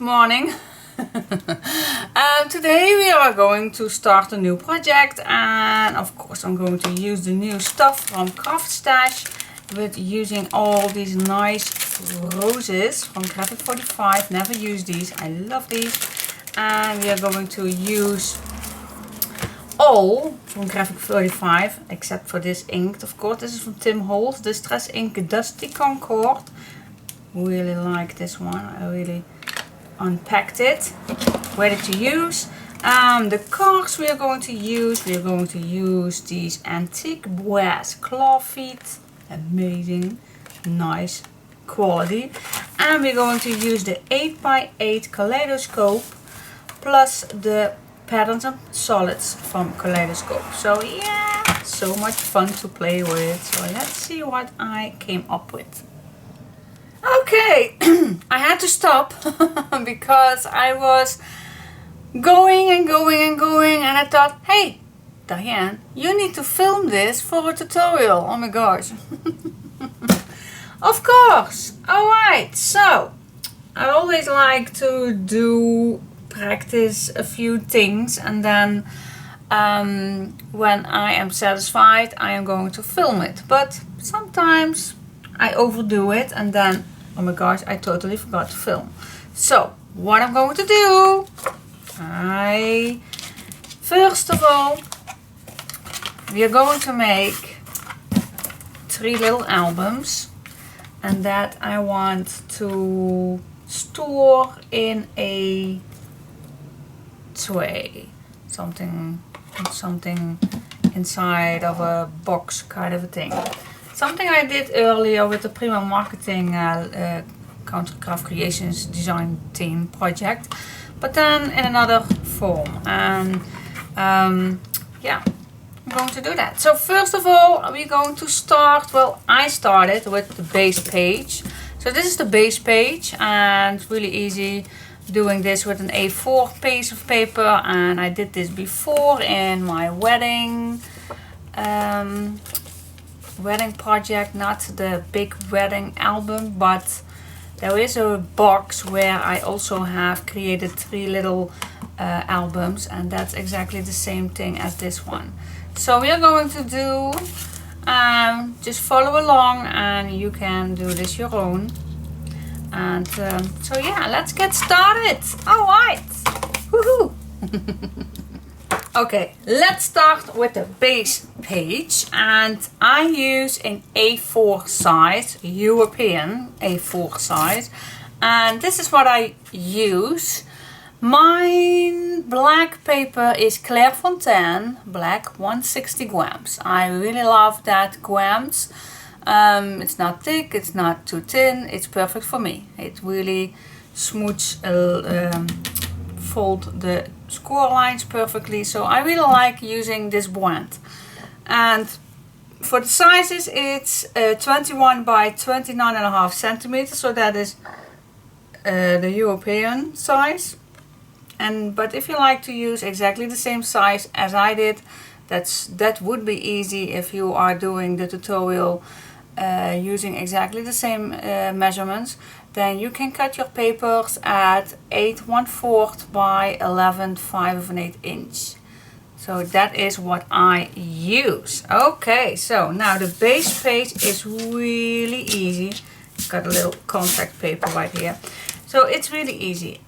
morning. Today we are going to start a new project, and of course I'm going to use the new stuff from CraftStash with using all these nice roses from Graphic 45. Never use these, I love these. And we are going to use all from Graphic 45 except for this ink, of course. This is from Tim Holtz, Distress Ink Dusty Concord. Really like this one. I really unpacked it, ready to use. The cards we are going to use these antique brass claw feet, amazing, nice quality. And we're going to use the 8x8 Kaleidoscope plus the patterns and solids from Kaleidoscope. So yeah, so much fun to play with. So let's see what I came up with. Okay, I had to stop because I was going and I thought, hey Diane, you need to film this for a tutorial. Oh my gosh. Of course. Alright, so I always like to practice a few things, and then when I am satisfied I am going to film it. But sometimes I overdo it and then, oh my gosh, I totally forgot to film. So what I'm going to do, first of all, we are going to make 3 little albums, and that I want to store in a tray, something inside of a box kind of a thing. Something I did earlier with the Prima Marketing Countercraft Creations design team project, but then in another form. And yeah, I'm going to do that. So first of all, we're going to start, well, I started with the base page. So this is the base page, and it's really easy doing this with an A4 piece of paper. And I did this before in my wedding project, not the big wedding album, but there is a box where I also have created 3 little albums, and that's exactly the same thing as this one. So we are going to do, just follow along and you can do this your own. And so yeah, let's get started. Alright, woohoo! Okay, let's start with the base page, and I use an A4 size, European A4 size, and this is what I use. My black paper is Clairefontaine Black 160 grams. I really love that grams. It's not thick, it's not too thin, it's perfect for me. It really smooths, fold the score lines perfectly, so I really like using this brand. And for the sizes, it's 21 by 29.5 centimeters, so that is the European size. But if you like to use exactly the same size as I did, that would be easy if you are doing the tutorial using exactly the same measurements. Then you can cut your papers at 8 1/4 by 11 5/8 inch. So that is what I use. Okay, so now the base page is really easy. Got a little contact paper right here. So it's really easy.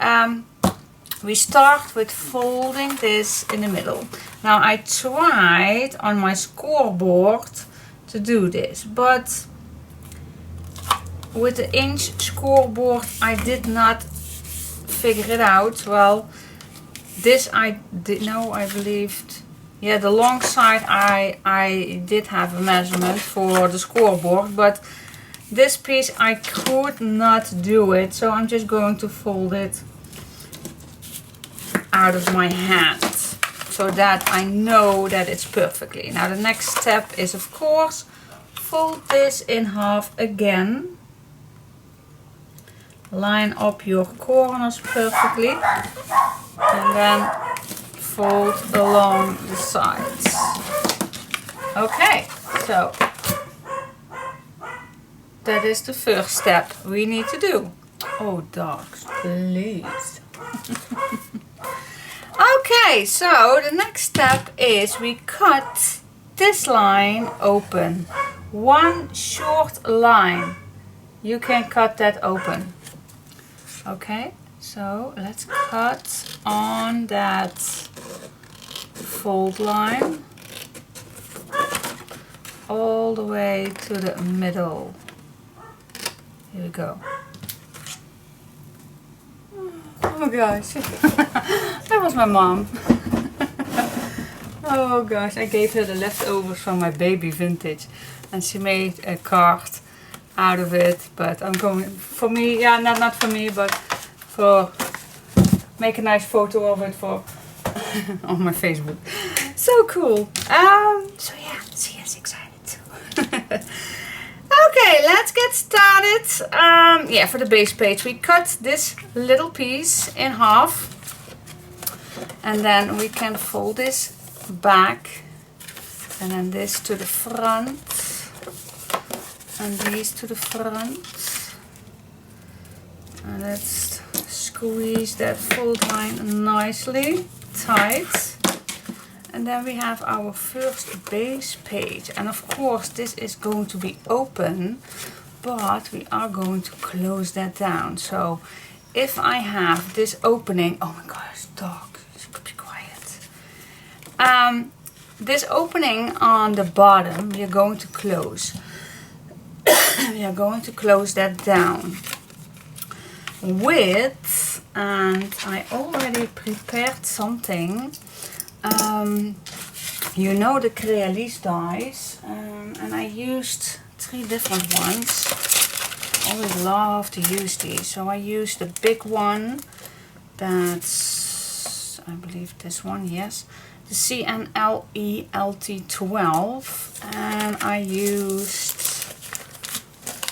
We start with folding this in the middle. Now I tried on my scoreboard to do this, but with the inch scoreboard I did not figure it out. Well, this I did know, I believed, yeah, the long side I did have a measurement for the scoreboard, but this piece I could not do it, so I'm just going to fold it out of my hand so that I know that it's perfectly. Now the next step is, of course, fold this in half again. Line up your corners perfectly and then fold along the sides. Okay, so that is the first step we need to do. Oh, dogs, please. Okay, so the next step is we cut this line open. One short line. You can cut that open. Okay, so let's cut on that fold line all the way to the middle. Here we go. Oh gosh, that was my mom. Oh gosh, I gave her the leftovers from my baby vintage and she made a card out of it, but I'm going, for me, yeah, not for me, but for make a nice photo of it for on my Facebook. So cool. So yeah, she is excited too. Okay, let's get started. Yeah, for the base page we cut this little piece in half and then we can fold this back and then this to the front and these to the front, and let's squeeze that fold line nicely tight. And then we have our first base page, and of course this is going to be open, but we are going to close that down. So if I have this opening, oh my gosh, dog, you could be quiet. This opening on the bottom we are going to close. We are going to close that down with, and I already prepared something. You know the Crealise dies, and I used 3 different ones. I always love to use these. So I used the big one, that's, I believe this one, yes. The CNLE LT12, and I used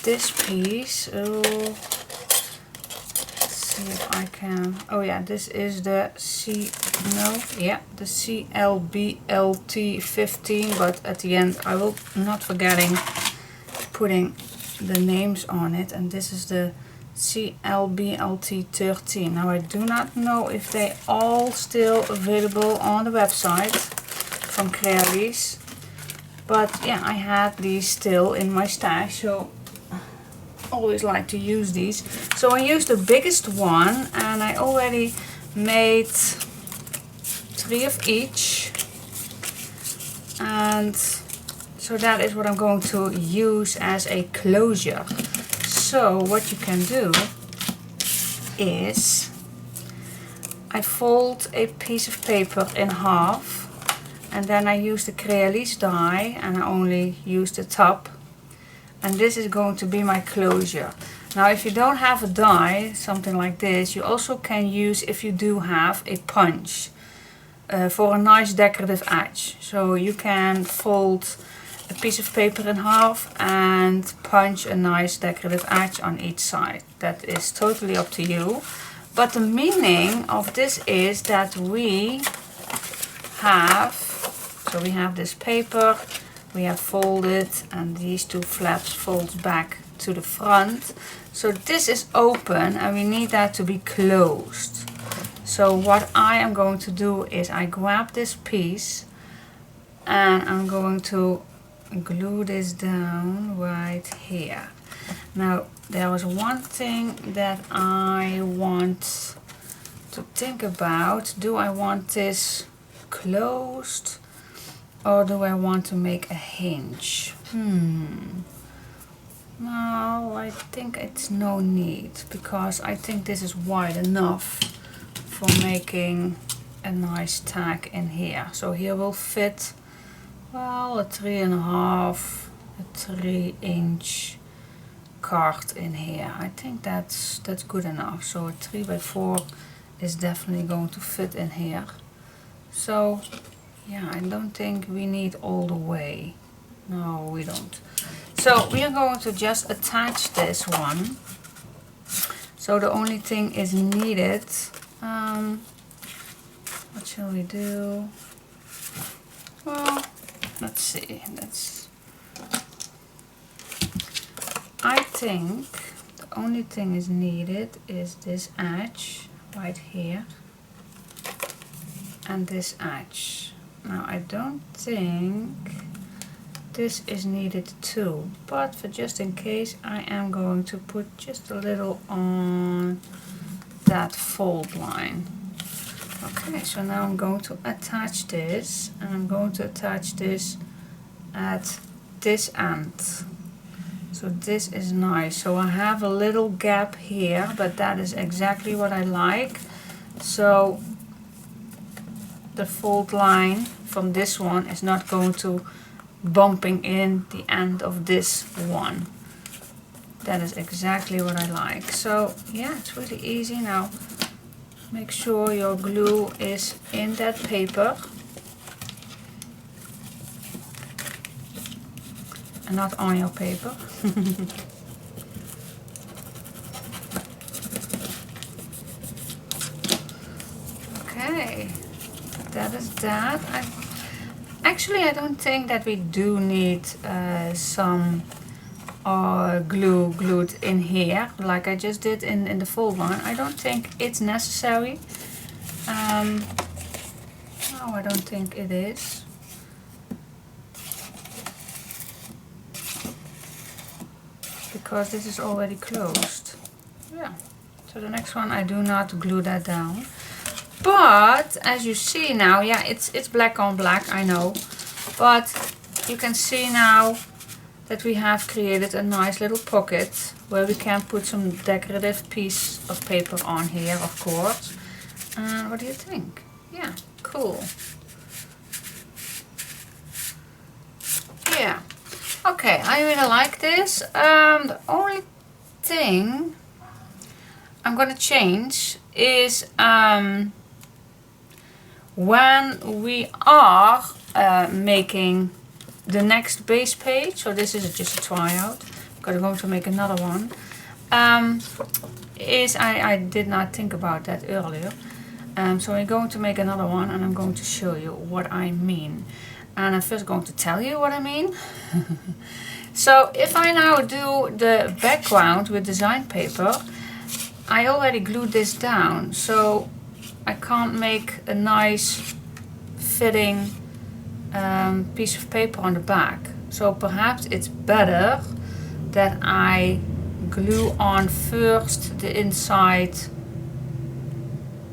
this piece. Oh, see if I can. Oh yeah, this is the the CLBLT15, but at the end I will not forgetting putting the names on it, and this is the CLBLT13. Now I do not know if they all still available on the website from Crealise, but yeah, I had these still in my stash, so always like to use these. So I used the biggest one and I already made 3 of each, and so that is what I'm going to use as a closure. So what you can do is I fold a piece of paper in half, and then I use the Crealise die and I only use the top. And this is going to be my closure. Now if you don't have a die, something like this, you also can use, if you do have, a punch for a nice decorative edge. So you can fold a piece of paper in half and punch a nice decorative edge on each side. That is totally up to you. But the meaning of this is that we have, so we have this paper, we have folded, and these 2 flaps fold back to the front. So this is open and we need that to be closed. So what I am going to do is I grab this piece and I'm going to glue this down right here. Now there was one thing that I want to think about. Do I want this closed or do I want to make a hinge? No, I think it's no need, because I think this is wide enough for making a nice tag in here. So here will fit, well, a 3.5, a 3-inch card in here. I think that's good enough. So a 3x4 is definitely going to fit in here. So yeah, I don't think we need all the way. No, we don't. So we are going to just attach this one. So the only thing is needed. What shall we do? Well, let's see. I think the only thing is needed is this edge right here and this edge. Now I don't think this is needed too, but for just in case I am going to put just a little on that fold line. Okay, so now I'm going to attach this, and I'm going to attach this at this end. So this is nice. So I have a little gap here, but that is exactly what I like. So the fold line from this one is not going to bumping in the end of this one. That is exactly what I like. So yeah, it's really easy. Now make sure your glue is in that paper and not on your paper. Okay, that is that. Actually, I don't think that we do need some glue glued in here like I just did in the fold one. I don't think it's necessary. No, I don't think it is. Because this is already closed. Yeah. So the next one I do not glue that down. But as you see now, yeah, it's black on black, I know. But you can see now that we have created a nice little pocket where we can put some decorative piece of paper on here, of course. What do you think? Yeah, cool. Yeah. Okay, I really like this. The only thing I'm gonna change is when we are making the next base page. So this is just a tryout. I'm going to make another one. I did not think about that earlier. So I'm going to make another one and I'm going to show you what I mean. And I'm first going to tell you what I mean. So if I now do the background with design paper, I already glued this down, so I can't make a nice fitting piece of paper on the back. So perhaps it's better that I glue on first the inside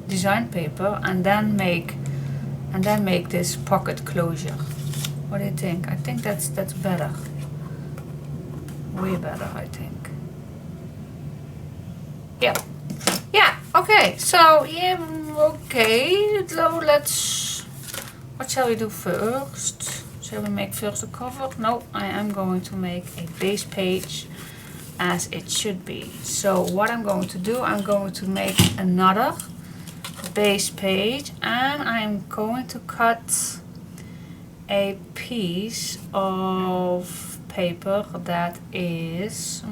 design paper and then make this pocket closure. What do you think? I think that's better. Way better, I think. Yeah. Yeah, okay. So, yeah, okay. So let's... What shall we do first? Shall we make first a cover? No, I am going to make a base page as it should be. So what I'm going to do, I'm going to make another base page and I'm going to cut a piece of paper that is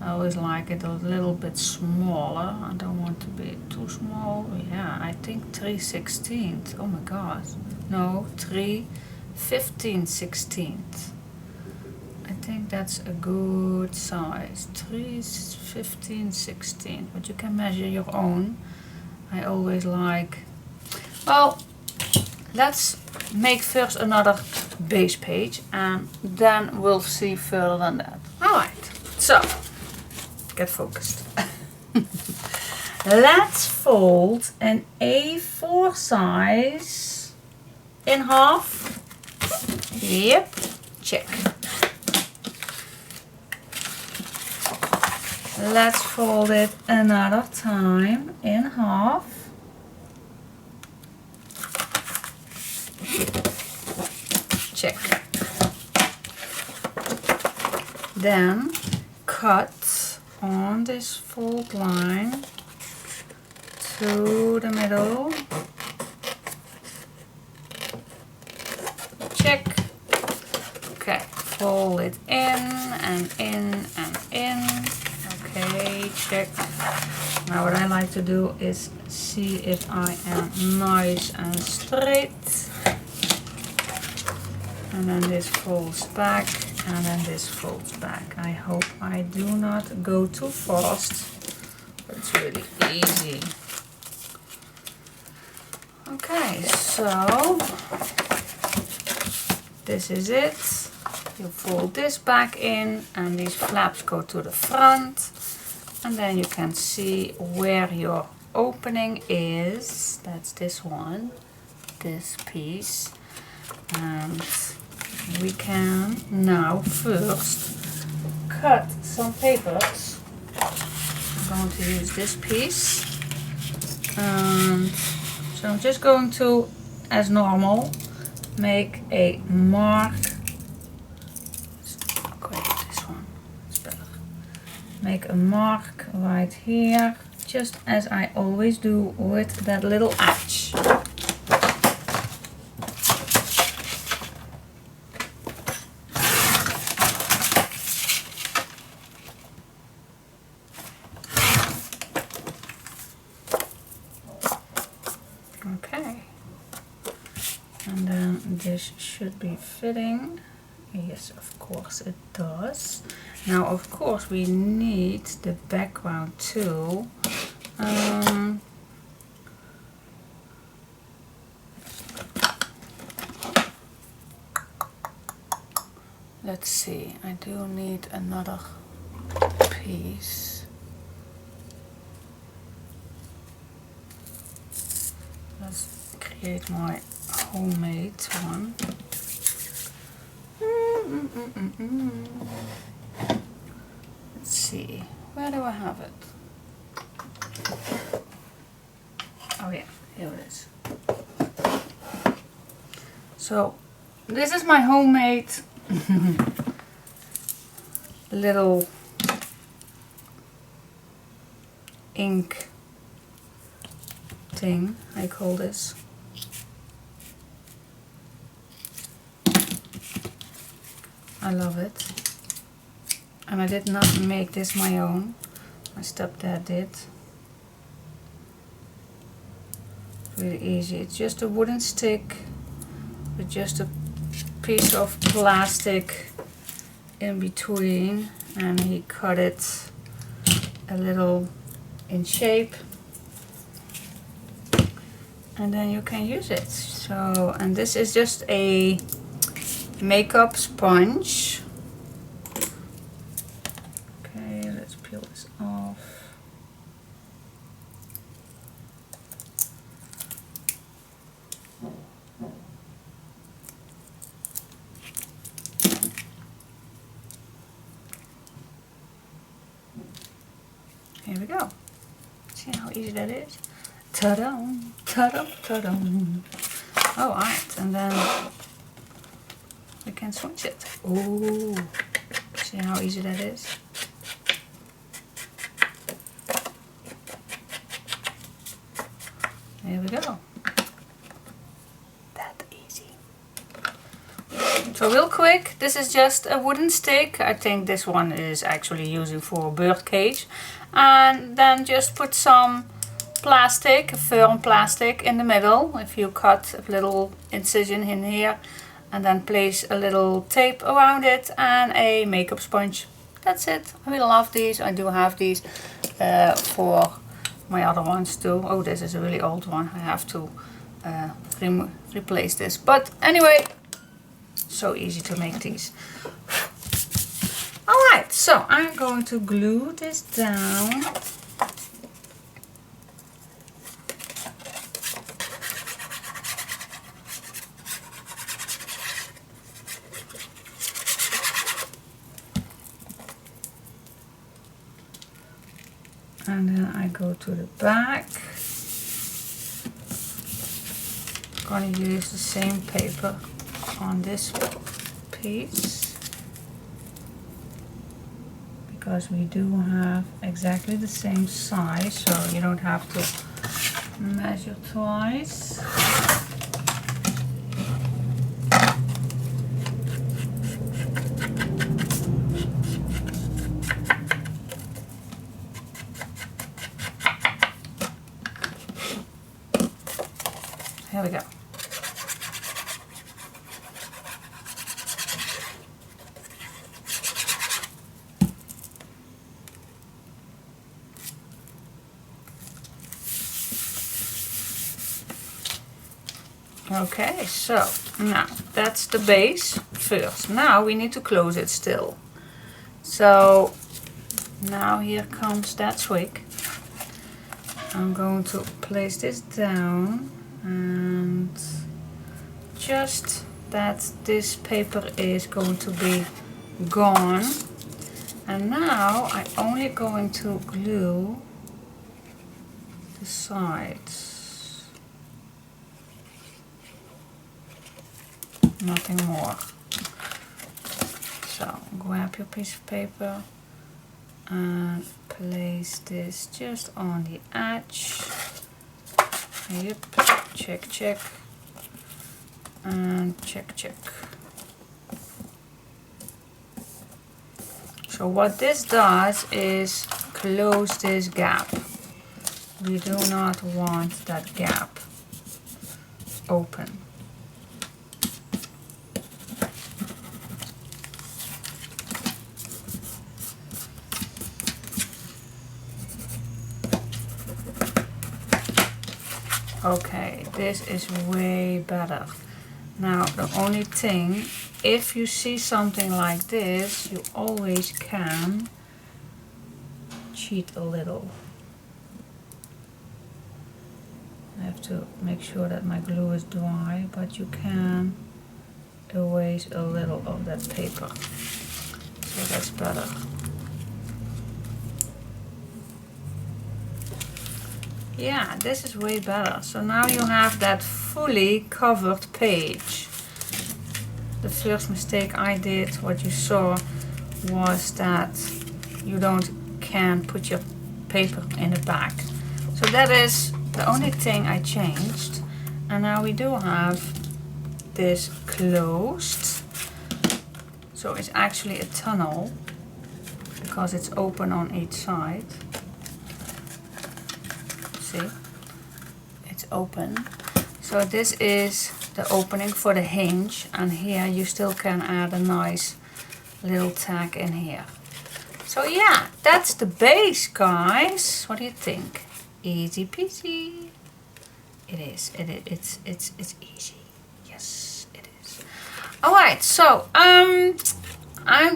I always like it a little bit smaller. I don't want to be too small. Yeah, I think 3/16. Oh my god. No, 3/15/16. I think that's a good size. 3/15/16. But you can measure your own. I always like... Well, let's make first another base page and then we'll see further than that. Alright, so get focused. Let's fold an A4 size in half. Yep, check. Let's fold it another time in half. Check. Then cut on this fold line to the middle. Check. Okay, fold it in and in and in. Okay, check. Now what I like to do is see if I am nice and straight. And then this folds back and then this folds back. I hope I do not go too fast, but it's really easy. Okay, so this is it. You fold this back in and these flaps go to the front, and then you can see where your opening is. That's this one, this piece, and we can now first cut some papers. I'm going to use this piece, and so I'm just going to, as normal, make a mark. This one, it's better. Make a mark right here, just as I always do with that little edge. Okay, and then this should be fitting. Yes, of course it does. Now, of course, we need the background too. Let's see, I do need another piece. Let's create my homemade one. Let's see, where do I have it? Oh yeah, here it is. So this is my homemade little ink thing, I call this. I love it. And I did not make this my own. My stepdad did. Really easy. It's just a wooden stick with just a piece of plastic in between, and he cut it a little in shape, and then you can use it. So, and this is just a makeup sponge. Okay, let's peel this off. Here we go. See how easy that is? Ta-dum, ta-dum, ta-dum. Oh, alright, and then we can switch it. Oh, see how easy that is? There we go. That easy. So real quick, this is just a wooden stick. I think this one is actually using for a bird cage. And then just put some plastic, firm plastic in the middle. If you cut a little incision in here, and then place a little tape around it and a makeup sponge. That's it. I really love these. I do have these for my other ones too. Oh, this is a really old one. I have to replace this. But anyway, so easy to make these. Alright, so I'm going to glue this down. And then I go to the back. I'm going to use the same paper on this piece, because we do have exactly the same size, so you don't have to measure twice. Here we go. Okay, so now that's the base first. Now we need to close it still. So now here comes that twig. I'm going to place this down and just that this paper is going to be gone. And now I'm only going to glue the sides. Nothing more. So grab your piece of paper and place this just on the edge. Yep, check, check, and check, check. So what this does is close this gap. We do not want that gap open. Okay, this is way better. Now the only thing, if you see something like this, you always can cheat a little. I have to make sure that my glue is dry, but you can erase a little of that paper. So that's better. Yeah, this is way better. So now you have that fully covered page. The first mistake I did, what you saw, was that you can't put your paper in the back. So that is the only thing I changed. And now we do have this closed. So it's actually a tunnel because it's open on each side. See, it's open. So this is the opening for the hinge, and here you still can add a nice little tag in here. So yeah, that's the base, guys. What do you think? Easy peasy. It is. It's easy. Yes, it is. All right. So I'm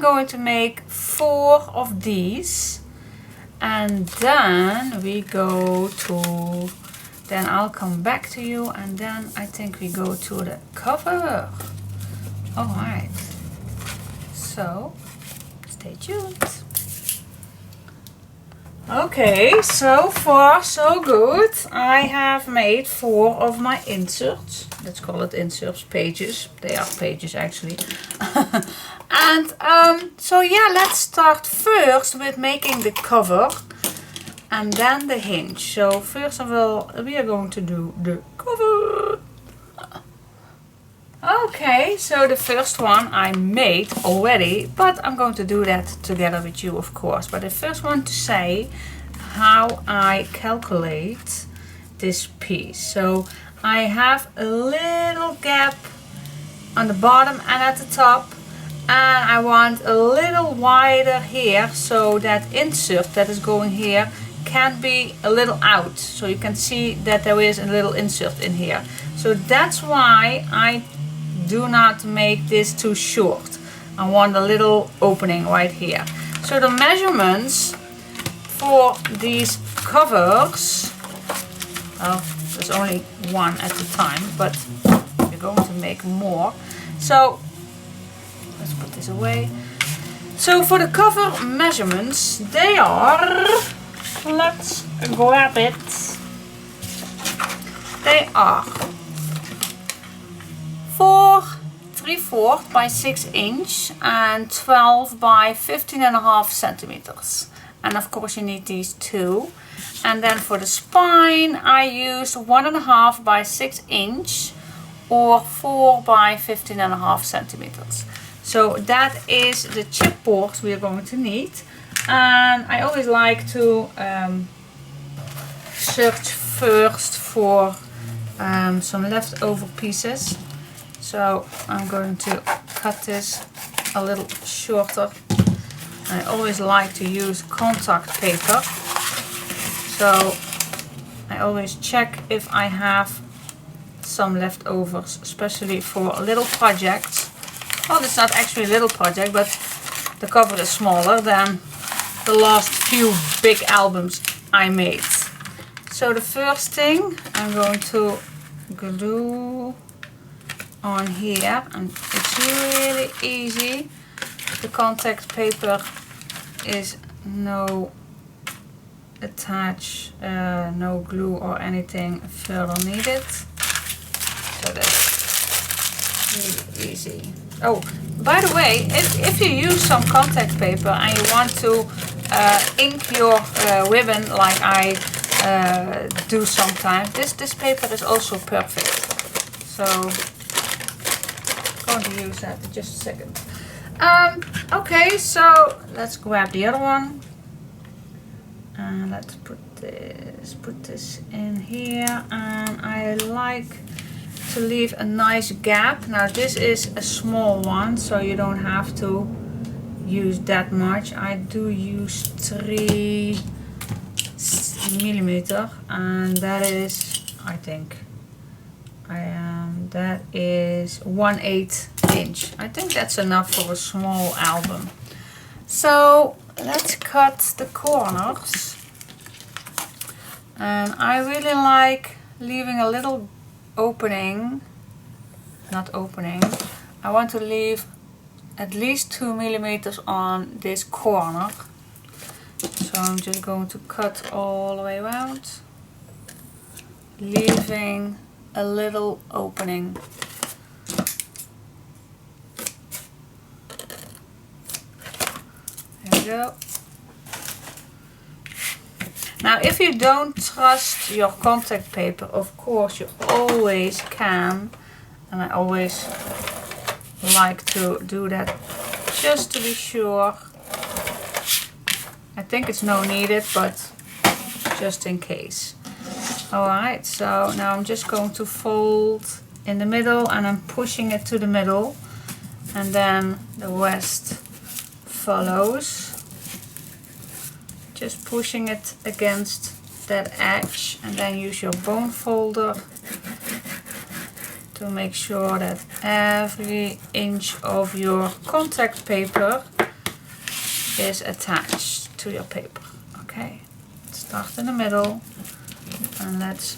going to make 4 of these. And then we go to, then I'll come back to you, and then I think we go to the cover. Alright, so stay tuned. Okay, so far so good. I have made 4 of my inserts. Let's call it inserts, pages. They are pages actually. And so yeah, let's start first with making the cover and then the hinge. So first of all, we are going to do the cover. Okay, so the first one I made already, but I'm going to do that together with you, of course. But I first want to say how I calculate this piece. So I have a little gap on the bottom and at the top. And I want a little wider here, so that insert that is going here can be a little out. So you can see that there is a little insert in here. So that's why I do not make this too short. I want a little opening right here. So the measurements for these covers, well, there's only one at a time, but we're going to make more. So let's put this away. So for the cover measurements, they are, let's grab it. They are 4 3/4 by 6 inch and 12 by 15.5 centimeters. And of course you need these 2. And then for the spine, I used 1.5 by 6 inch or 4 by 15.5 centimeters. So that is the chipboard we are going to need. And I always like to search first for some leftover pieces. So I'm going to cut this a little shorter. I always like to use contact paper. So I always check if I have some leftovers, especially for little projects. Well, it's not actually a little project, but the cover is smaller than the last few big albums I made. So the first thing I'm going to glue on here, and it's really easy. The contact paper is no attach, no glue or anything further needed. So that's really easy. Oh, by the way, if you use some contact paper and you want to ink your ribbon like I do sometimes, this paper is also perfect. So I'm going to use that in just a second. Okay, so let's grab the other one. And let's put this in here, and I like to leave a nice gap. Now this is a small one, so you don't have to use that much. I do use 3 millimeter, and that is, I think, that is 1/8 inch. I think that's enough for a small album. So let's cut the corners, and I really like leaving a little opening, not opening, I want to leave at least 2 millimeters on this corner. So I'm just going to cut all the way around, leaving a little opening. Go. Now if you don't trust your contact paper, of course you always can, and I always like to do that just to be sure. I think it's no needed, but just in case. Alright, so now I'm just going to fold in the middle, and I'm pushing it to the middle, and then the rest follows. Just pushing it against that edge, and then use your bone folder to make sure that every inch of your contact paper is attached to your paper. Okay, start in the middle, and let's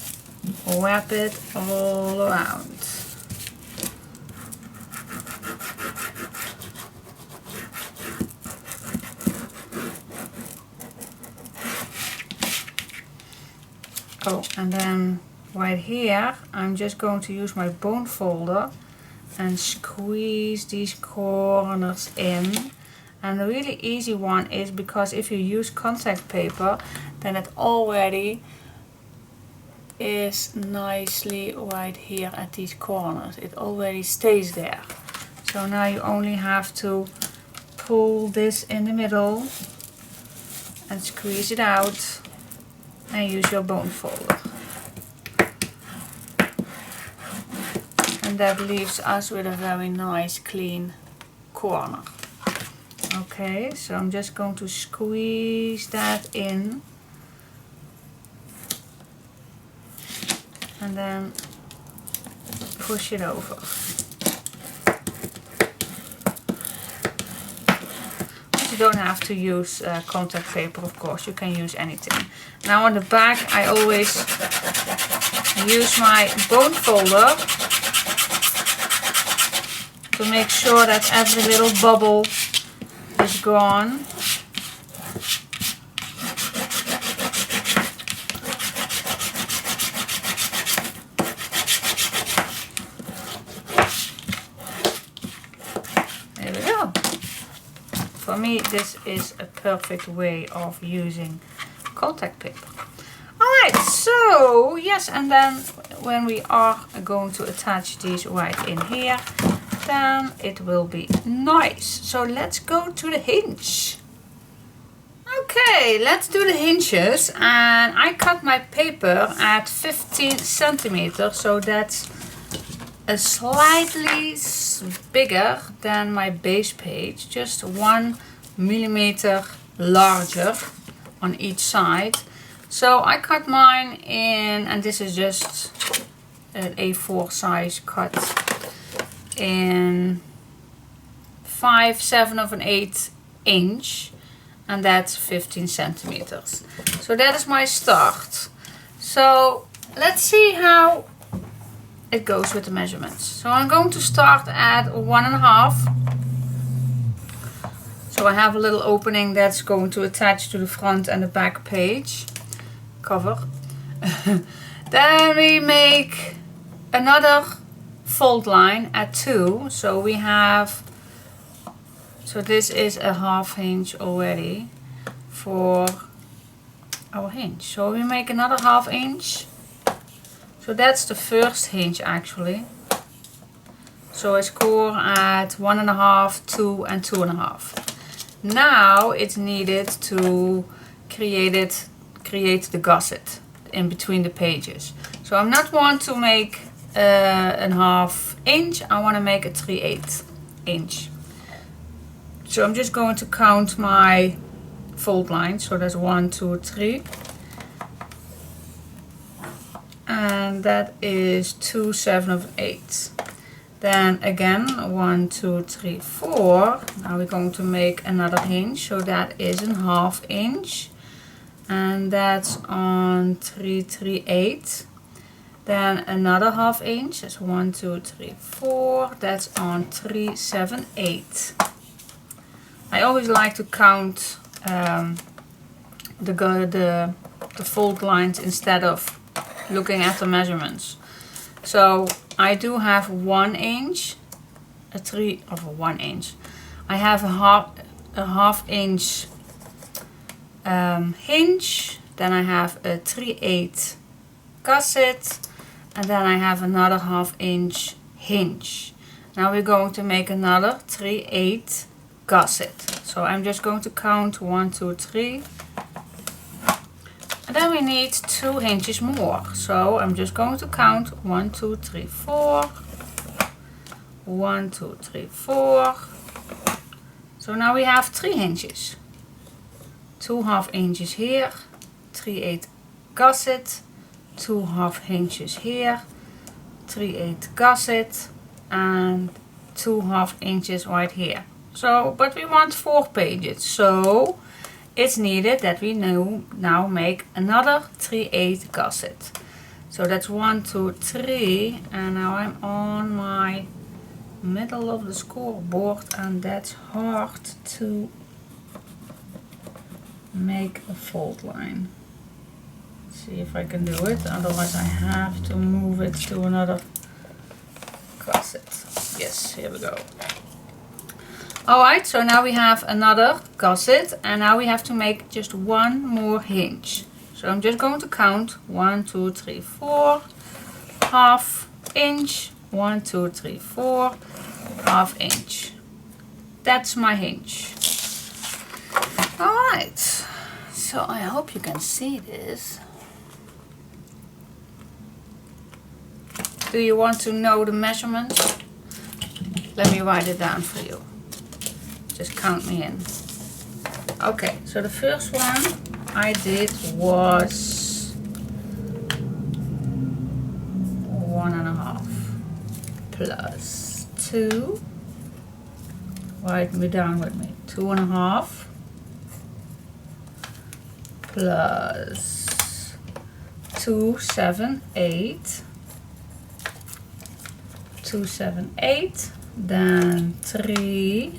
wrap it all around. Oh, and then right here I'm just going to use my bone folder and squeeze these corners in. And the really easy one is because if you use contact paper, then it already is nicely right here at these corners. It already stays there. So now you only have to pull this in the middle and squeeze it out, and use your bone folder. And that leaves us with a very nice clean corner. Okay, so I'm just going to squeeze that in, and then push it over. But you don't have to use contact paper, of course, you can use anything. Now on the back I always use my bone folder to make sure that every little bubble is gone. There we go. For me this is a perfect way of using contact paper. Alright, so yes, and then when we are going to attach these right in here, then it will be nice. So let's go to the hinge. Okay, let's do the hinges, and I cut my paper at 15 centimeters, so that's a slightly bigger than my base page, just 1 millimeter larger on each side. So I cut mine in, and this is just an A4 size cut in 5/7 of an 1/8 inch, and that's 15 centimeters. So that is my start. So let's see how it goes with the measurements. So I'm going to start at 1.5. So I have a little opening that's going to attach to the front and the back page cover. Then we make another fold line at 2. So we have, so this is a 1/2 hinge already for our hinge. So we make another 1/2 inch. So that's the first hinge actually. So I score at 1.5, 2 and 2.5. Now it's needed to create the gusset in between the pages. So I'm not want to make a 1/2 inch, I want to make a 3/8 inch. So I'm just going to count my fold lines. So that's 1, 2, 3. And that is 2/7 of an 1/8. Then again 1, 2, 3, 4. Now we're going to make another hinge. So that is a 1/2 inch. And that's on 3, 3/8. Then another 1/2 inch. That's 1, 2, 3, 4. That's on 3, 7/8. I always like to count the fold lines instead of looking at the measurements. So I do have 1 inch, a 3 of a 1 inch. I have a half inch hinge. Then I have a 3/8 gusset, and then I have another 1/2 inch hinge. Now we're going to make another 3/8 gusset. So I'm just going to count 1, 2, 3. And then we need 2 hinges more. So I'm just going to count 1, 2, 3, 4. 1, 2, 3, 4. So now we have 3 hinges. 2 1/2 inches here. 3/8 gusset. 2 1/2 hinges here. 3/8 gusset. And 2 1/2 inches right here. So, but we want 4 pages. So it's needed that we now make another 3/8 gusset. So that's 1, 2, 3, and now I'm on my middle of the scoreboard, and that's hard to make a fold line. Let's see if I can do it, otherwise I have to move it to another gusset. Yes, here we go. Alright, so now we have another gusset, and now we have to make just 1 more hinge. So I'm just going to count 1, 2, 3, 4, 1/2 inch, 1, 2, 3, 4, 1/2 inch. That's my hinge. Alright, so I hope you can see this. Do you want to know the measurements? Let me write it down for you. Just count me in. Okay, so the first one I did was 1.5 plus 2. Write me down with me. 2.5 plus 2, 7, 8. 2, 7, 8. Then 3,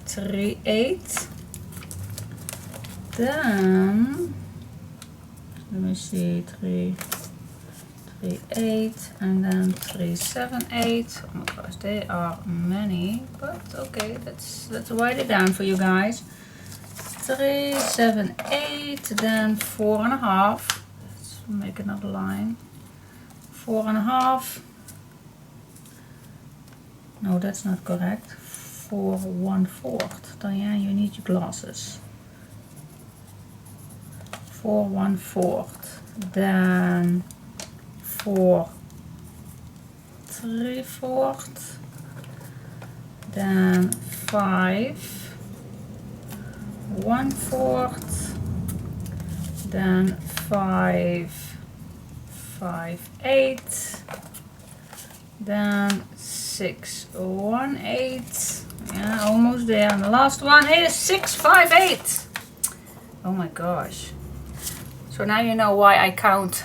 3, 8. Then let me see, 3, 3, 8, and then 3, 7, 8. Oh my gosh, they are many, but okay, let's write it down for you guys. 3, 7, 8, then 4.5. Let's make another line. 4.5. No, that's not correct. 4 1/4. Diane, you need your glasses. 4 1/4. Then 4 3/4. Then 5 1/4. Then 5 658, then 618, yeah, almost there, and the last one is 658. Oh my gosh. So now you know why I count.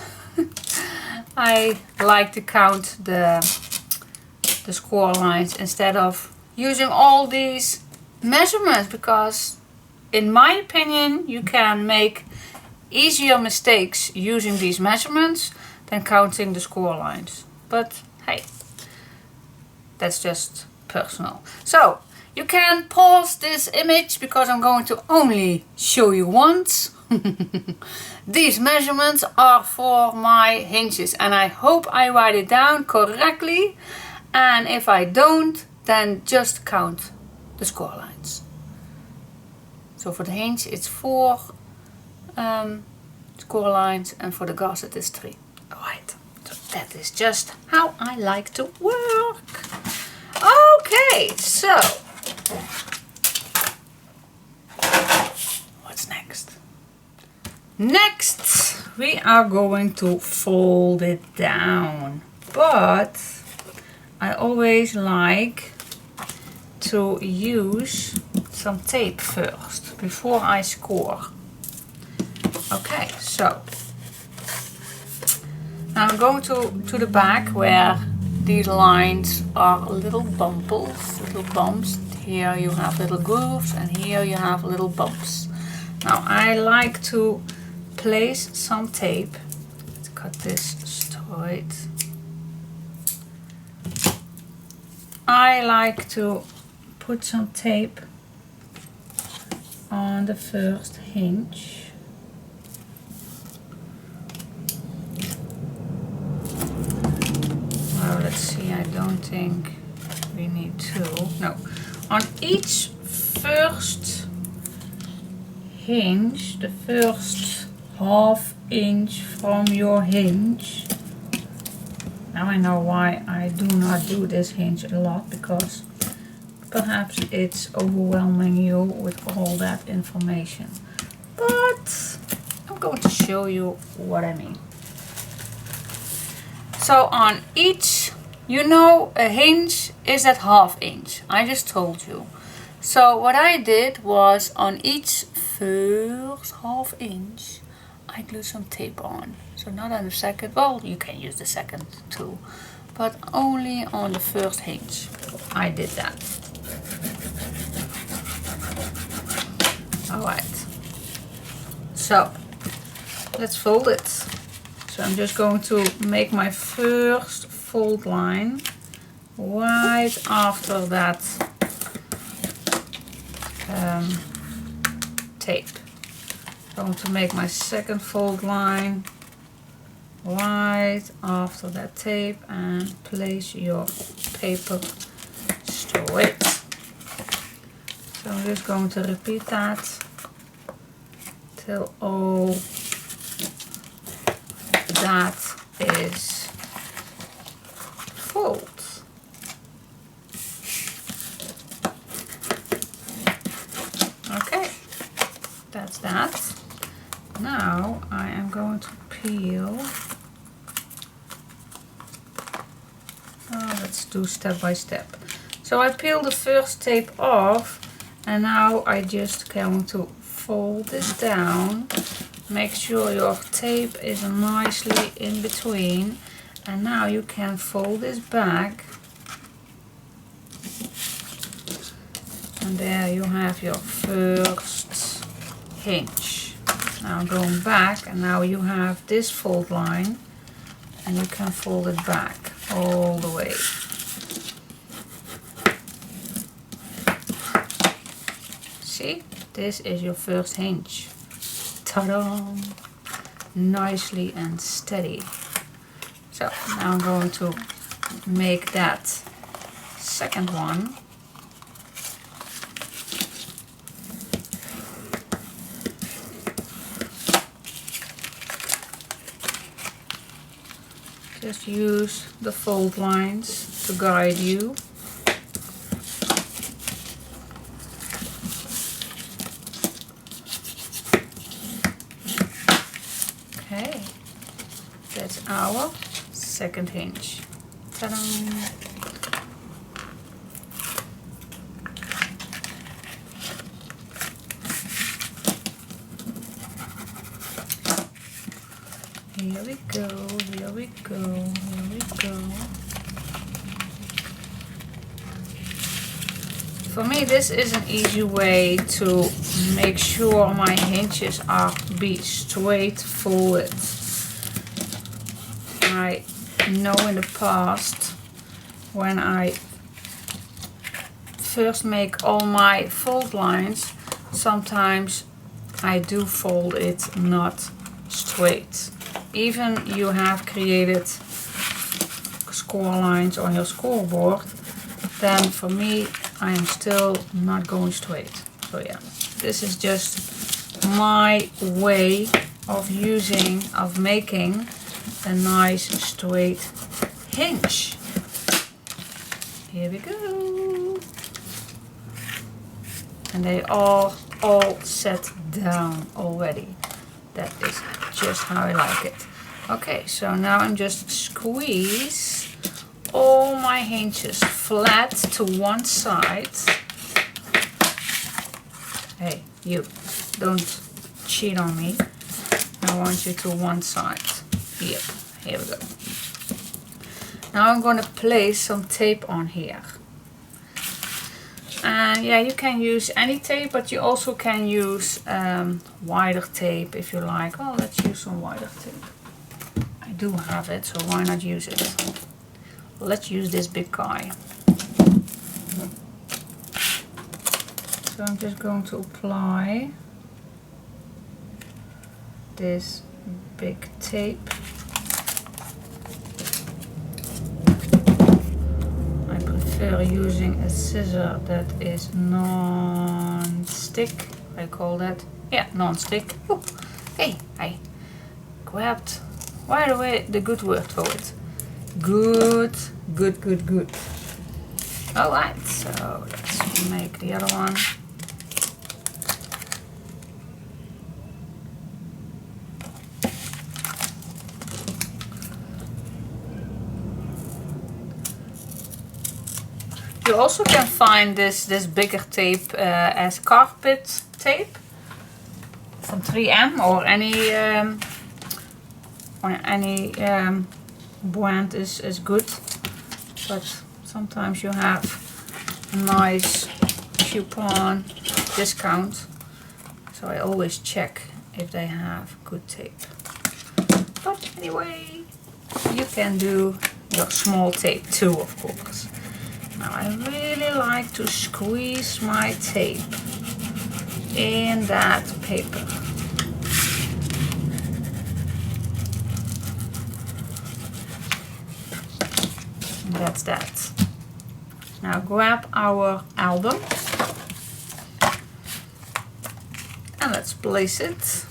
I like to count the score lines instead of using all these measurements, because in my opinion you can make easier mistakes using these measurements than counting the score lines. But hey, that's just personal. So you can pause this image because I'm going to only show you once. These measurements are for my hinges and I hope I write it down correctly, and if I don't, then just count the score lines. So for the hinge it's 4 score lines, and for the gusset it's 3. Alright, so that is just how I like to work. Okay, so what's next? Next we are going to fold it down, but I always like to use some tape first before I score. Okay, so now I'm going to the back where these lines are little bumps. Here you have little grooves and here you have little bumps. Now I like to place some tape. Let's cut this straight. I like to put some tape on the first hinge. Well, let's see, I don't think we need 2. No, on each first hinge, the first ½ inch from your hinge. Now I know why I do not do this hinge a lot, because perhaps it's overwhelming you with all that information. But I'm going to show you what I mean. So on each, you know, a hinge is at ½ inch. I just told you. So what I did was on each first ½ inch, I glued some tape on. So not on the second, well, you can use the second too, but only on the first hinge. I did that. Alright, so let's fold it. So I'm just going to make my first fold line right after that tape. I'm going to make my second fold line right after that tape and place your paper straight. So I'm just going to repeat that till all that is fold. Okay, that's that. Now I am going to peel. Let's do step by step. So I peel the first tape off, and now I just going to fold this down. Make sure your tape is nicely in between, and now you can fold this back, and there you have your first hinge. Now going back, and now you have this fold line, and you can fold it back all the way. See, this is your first hinge. Ta-da! Nicely and steady. So now I'm going to make that second one. Just use the fold lines to guide you. That's our second hinge. Ta-da! Here we go, here we go, here we go. For me, this is an easy way to make sure my hinges are straightforward. I know in the past, when I first make all my fold lines, sometimes I do fold it not straight. Even you have created score lines on your scoreboard, then for me I am still not going straight. So yeah, this is just my way of making a nice straight hinge. Here we go. And they are all set down already. That is just how I like it. Okay, so now I'm just squeeze all my hinges flat to one side. Hey, you, don't cheat on me. I want you to one side. Here we go. Now I'm going to place some tape on here. And yeah, you can use any tape, but you also can use wider tape if you like. Well, let's use some wider tape. I do have it, so why not use it? Let's use this big guy. So I'm just going to apply this big tape. I prefer using a scissor that is non-stick. I call that, yeah, non-stick. Hey, I grabbed right away the good word for it. Good. Alright, so let's make the other one. You also can find this bigger tape as carpet tape from 3M or any brand is good, but sometimes you have a nice coupon discount, so I always check if they have good tape. But anyway, you can do your small tape too, of course. Now I really like to squeeze my tape in that paper. And that's that. Now grab our album and let's place it.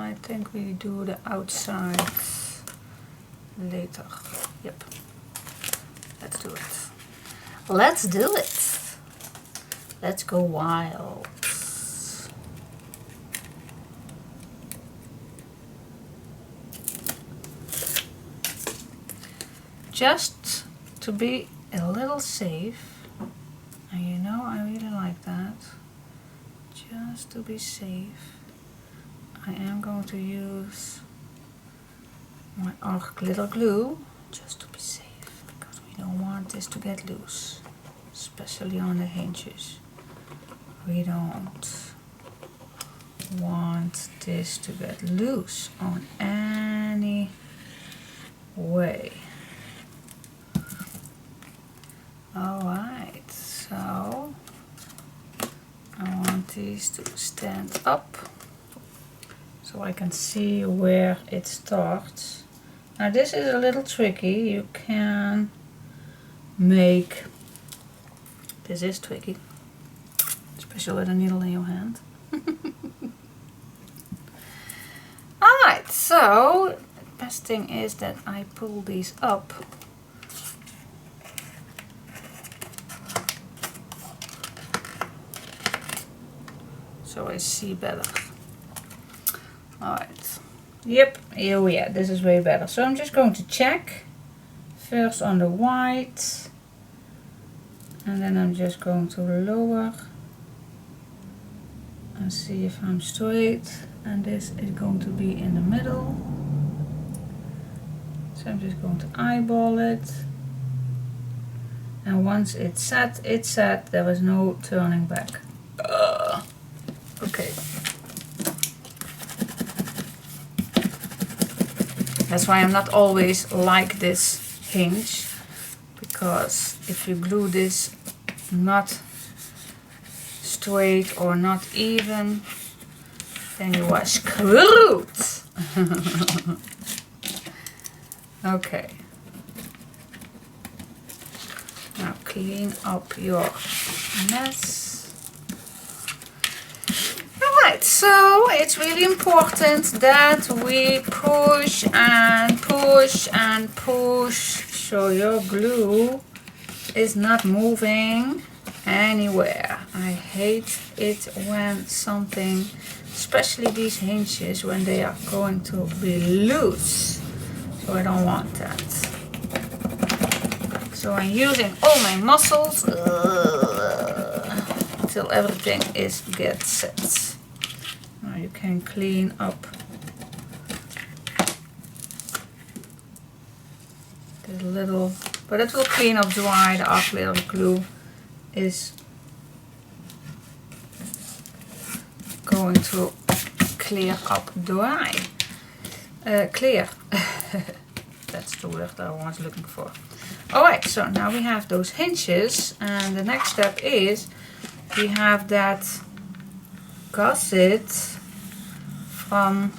I think we do the outside later. Yep. Let's do it. Let's do it. Let's go wild. Just to be a little safe, and you know I really like that, just to be safe, I am going to use my arc glitter glue, just to be safe, because we don't want this to get loose, especially on the hinges. We don't want this to get loose on any way. Alright, so I want these to stand up so I can see where it starts. Now this is a little tricky. You can make, this is tricky, especially with a needle in your hand. Alright, so the best thing is that I pull these up. so I see better. Alright. Yep, oh yeah, this is way better. So I'm just going to check. First on the white. And then I'm just going to lower. And see if I'm straight. And this is going to be in the middle. So I'm just going to eyeball it. And once it's set, it's set. There is no turning back. Okay. That's why I'm not always like this hinge. Because if you glue this not straight or not even, then you are screwed. Okay. Now clean up your mess. Alright, so it's really important that we push and push and push so your glue is not moving anywhere. I hate it when something, especially these hinges, when they are going to be loose. So I don't want that. So I'm using all my muscles until everything gets set. Now you can clean up this little, but it will clean up dry. The acrylic glue is going to clear up dry. Clear. That's the word that I was looking for. Alright, so now we have those hinges, and the next step is we have that gusset from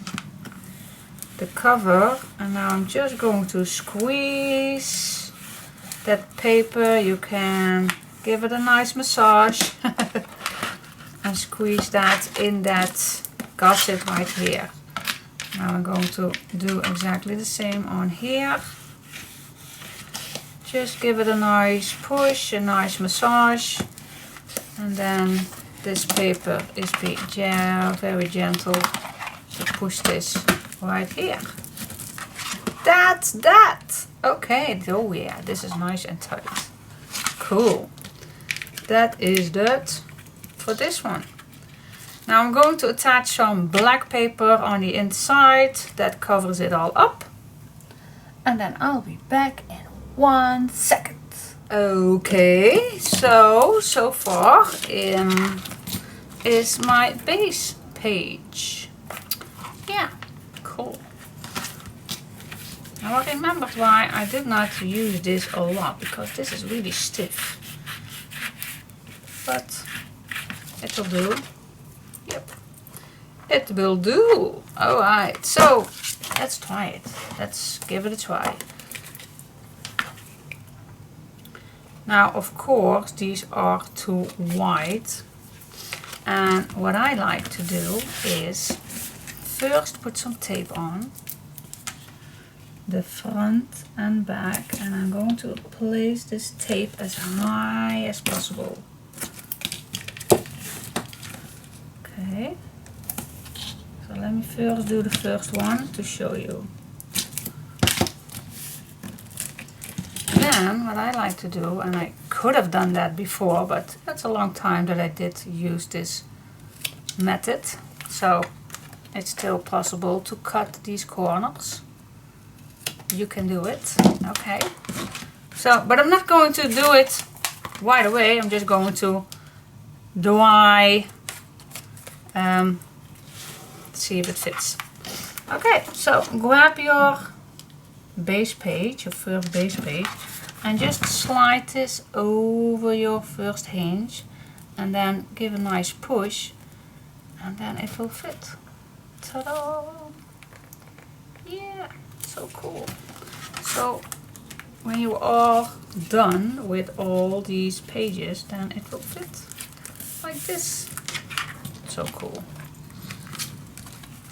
the cover, and now I'm just going to squeeze that paper. You can give it a nice massage and squeeze that in that gusset right here. Now I'm going to do exactly the same on here. Just give it a nice push, a nice massage, and then this paper is very gentle to push this right here. That's that. Okay, oh yeah, this is nice and tight. Cool. That is that for this one. Now I'm going to attach some black paper on the inside that covers it all up. And then I'll be back in 1 second. Okay, so far is my base page. Yeah, cool. Now I remembered why I did not use this a lot, because this is really stiff. But it will do. Yep, it will do. Alright, so let's try it. Let's give it a try. Now, of course, these are too white. And what I like to do is first put some tape on the front and back, and I'm going to place this tape as high as possible. Okay, so let me first do the first one to show you. Then what I like to do, and I could have done that before, but that's a long time that I did use this method, so it's still possible to cut these corners. You can do it. Okay, so but I'm not going to do it right away. I'm just going to dry, see if it fits. Okay, so grab your base page, your first base page, and just slide this over your first hinge, and then give a nice push, and then it will fit. Ta-da! Yeah, so cool. So when you are done with all these pages, then it will fit like this. So cool.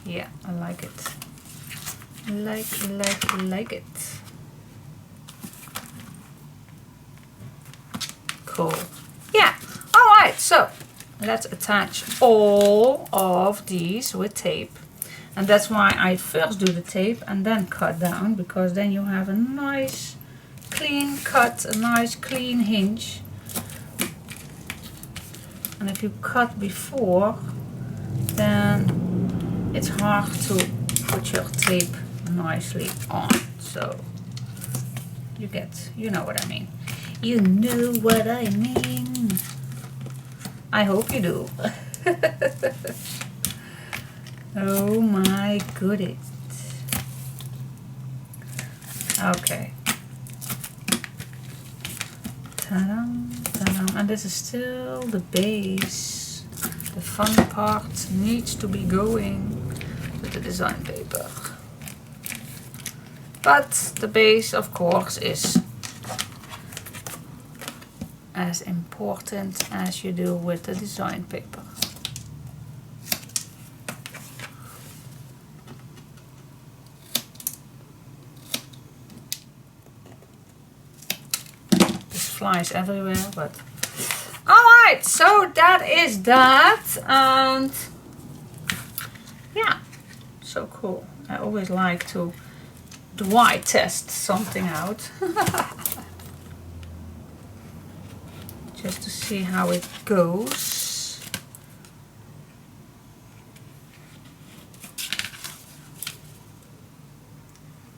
Yeah, I like it. Like it. Cool. Yeah. Alright, so let's attach all of these with tape. And that's why I first do the tape and then cut down, because then you have a nice clean cut, a nice clean hinge. And if you cut before, then it's hard to put your tape nicely on. So you know what I mean. You know what I mean. I hope you do. Oh my goodness. Okay. Ta-da, ta-da. And this is still the base. The fun part needs to be going with the design paper. But the base, of course, is as important as you do with the design paper. This flies everywhere, but alright, so that is that. And yeah, so cool. I always like to dry test something out. Just to see how it goes.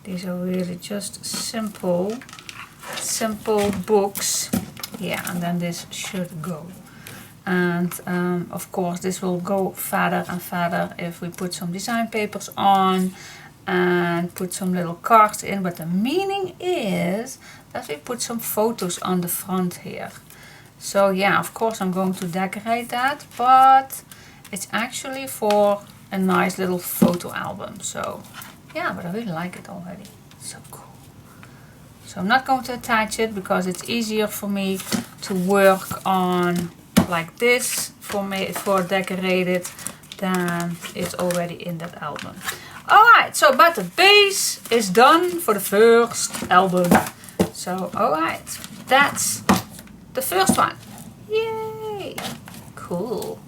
These are really just simple books. Yeah, and then this should go. And of course this will go further and further if we put some design papers on and put some little cards in. But the meaning is that we put some photos on the front here. So yeah, of course I'm going to decorate that, but it's actually for a nice little photo album. So yeah, but I really like it already. So cool. So I'm not going to attach it because it's easier for me to work on like this for decorated than it's already in that album. Alright, so but the base is done for the first album. So alright, that's the first one. Yay! Cool.